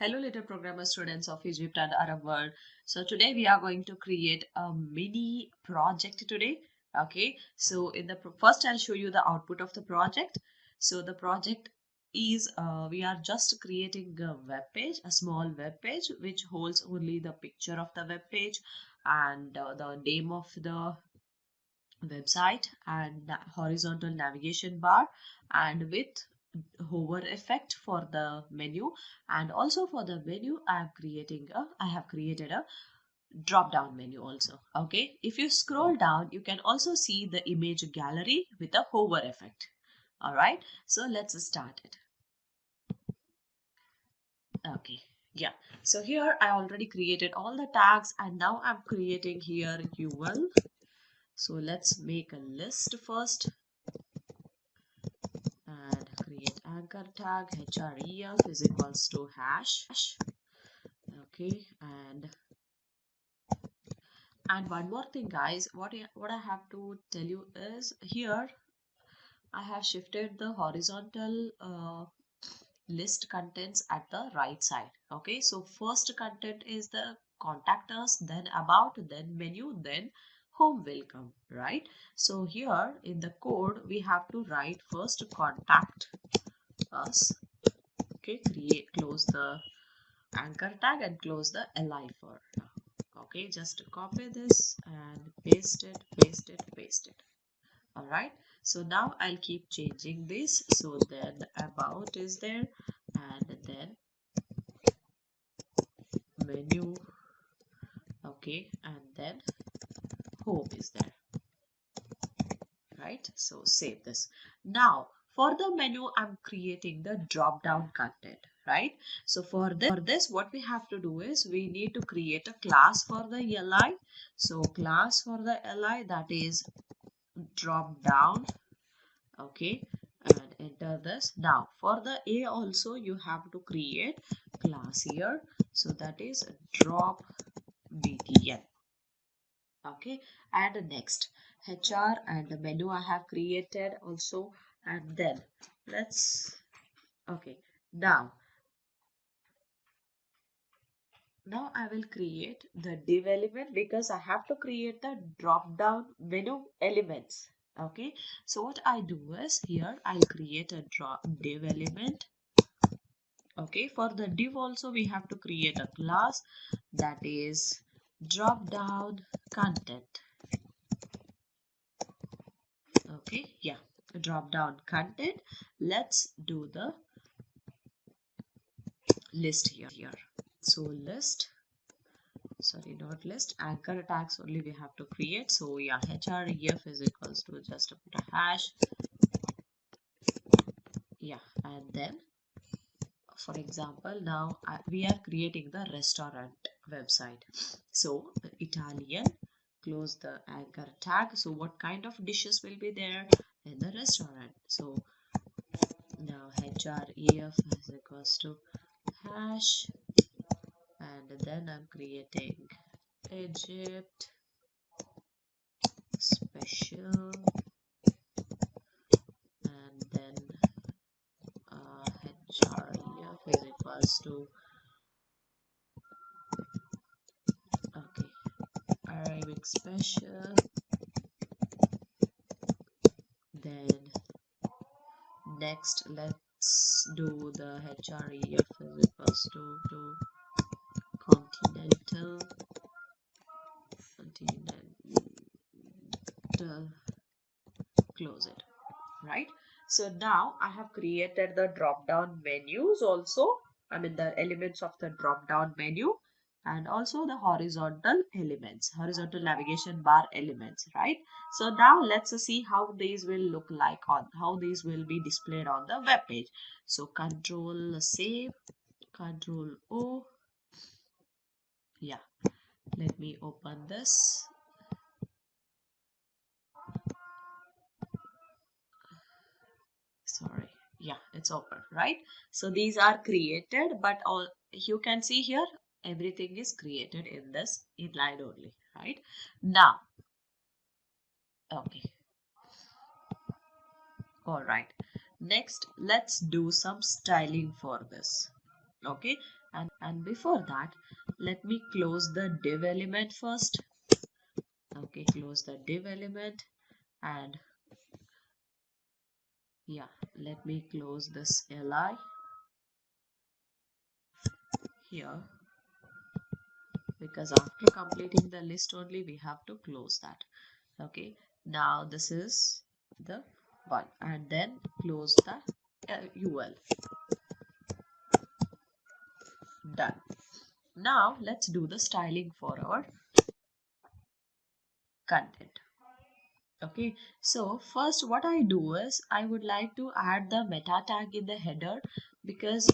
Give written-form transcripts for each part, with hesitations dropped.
Hello little programmer students of Egypt and Arab world. So today we are going to create a mini project today. Okay, so in the first I'll show you the output of the project. So the project is we are just creating a web page, a small web page which holds only the picture of the web page and the name of the website and horizontal navigation bar and with hover effect for the menu. And also for the menu I have created a drop down menu also. Okay, if you scroll down you can also see the image gallery with a hover effect. All right, so let's start it. Okay, yeah, so here I already created all the tags and now I'm creating here UL. So let's make a list first and create anchor tag href is equals to hash. Okay, and one more thing guys, what I have to tell you is here I have shifted the horizontal list contents at the right side. Okay, so first content is the contact us, then about, then menu, then home welcome, right? So here in the code we have to write first contact us. Okay, close the anchor tag and close the li for now. Okay, just copy this and paste it. All right, so now I'll keep changing this. So then about is there and then menu. Okay, and then home is there, right? So save this. Now for the menu I'm creating the drop down content, right? So for this what we have to do is we need to create a class for the li. So class for the li, that is drop down. Okay, and enter this. Now for the a also you have to create class here, so that is drop btn. Okay, and next hr and the menu I have created also. And then let's, okay, now I will create the div element because I have to create the drop down menu elements. Okay, so what I do is here I'll create a div element. Okay, for the div also we have to create a class, that is drop down content. Okay, yeah, drop down content. Let's do the list here. So list, sorry, not list, anchor tags only we have to create. So yeah, href is equals to, just put a hash. Yeah, and then for example now we are creating the restaurant website. So Italian, close the anchor tag. So what kind of dishes will be there in the restaurant? So now href is equals to hash, and then I'm creating Egypt special, and then href is equals to, okay, Arabic special. Then next let's do the href is equals to continental, close it, right? So now I have created the drop down menus also, I mean the elements of the drop down menu, and also the horizontal elements, horizontal navigation bar elements, right? So now let's see how these will look like, on how these will be displayed on the web page. So control save, control O. Yeah, let me open this. Sorry, yeah, it's open, right? So these are created, but all you can see here, everything is created in this inline only, right? Now, okay, all right, next let's do some styling for this. Okay, And before that, let me close the div element first. Okay, close the div element, and yeah, let me close this li here, because after completing the list only we have to close that. Okay, now this is the one, and then close the ul. Done. Now let's do the styling for our content. Okay, so first what I do is I would like to add the meta tag in the header, because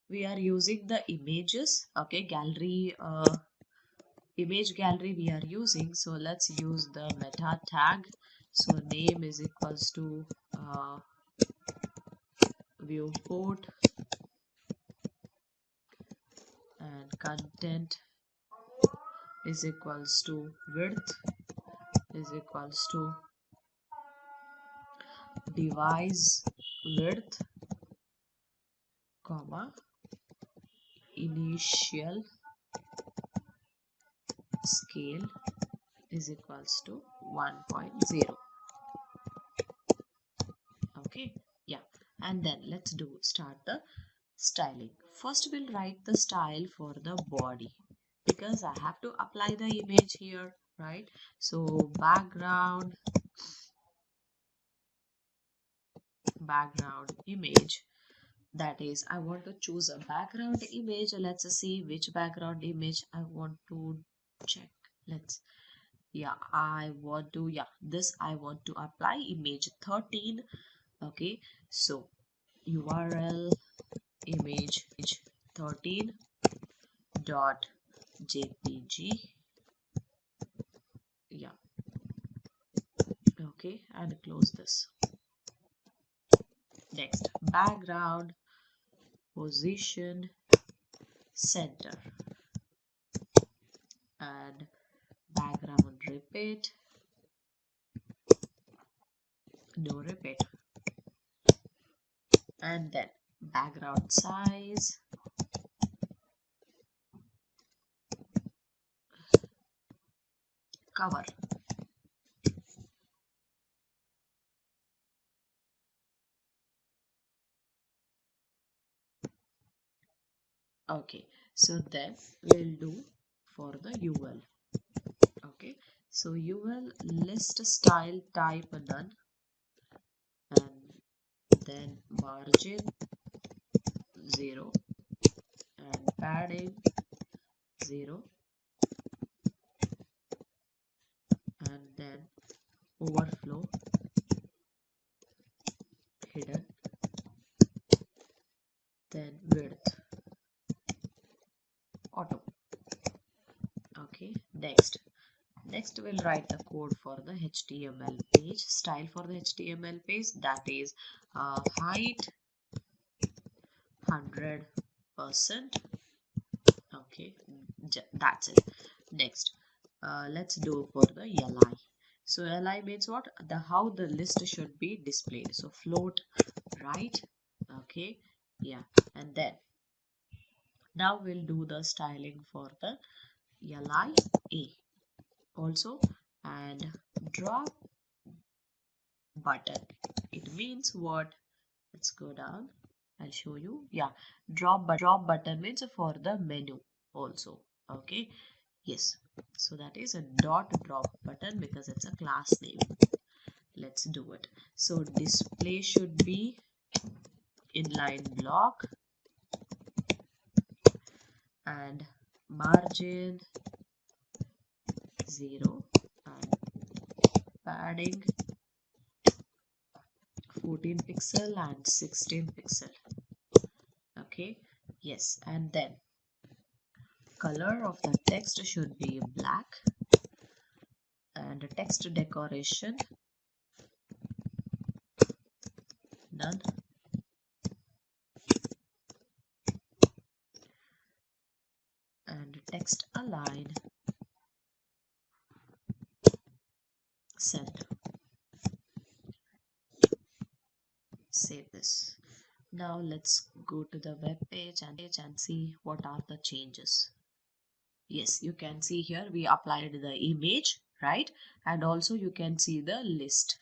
we are using the images. Okay, gallery, image gallery we are using, so let's use the meta tag. So name is equals to viewport, and content is equals to width is equals to device width, comma, initial scale is equals to 1.0. Okay, yeah, and then let's start the styling. First we'll write the style for the body, because I have to apply the image here, right? So background image, that is, I want to choose a background image. Let's see which background image I want to check. Let's, yeah, this I want to apply image 13. Okay, so url image 13 dot jpg. Yeah, okay, and close this. Next, background position center, and background repeat, no repeat, and then background size, cover. Okay, so then we'll do for the ul. Okay, so ul list style type none, and then margin 0, and padding 0, and then overflow hidden, then width auto. Okay, next we'll write the code for the html page. Style for the html page, that is height 100%. Okay, that's it. Next, let's do for the li. So li means what? The how the list should be displayed. So float right. Okay, yeah, and then now we'll do the styling for the li a also, and drop button. It means what? Let's go down. I'll show you. Yeah, drop button means for the menu also. Okay, yes. So that is a dot drop button, because it's a class name. Let's do it. So display should be inline block, and margin 0, and padding 14 pixel and 16 pixel. Okay, yes, and then color of the text should be black, and text decoration none, and text align center. Save this. Now let's go to the web page and see what are the changes. Yes, you can see here we applied the image, right? And also you can see the list.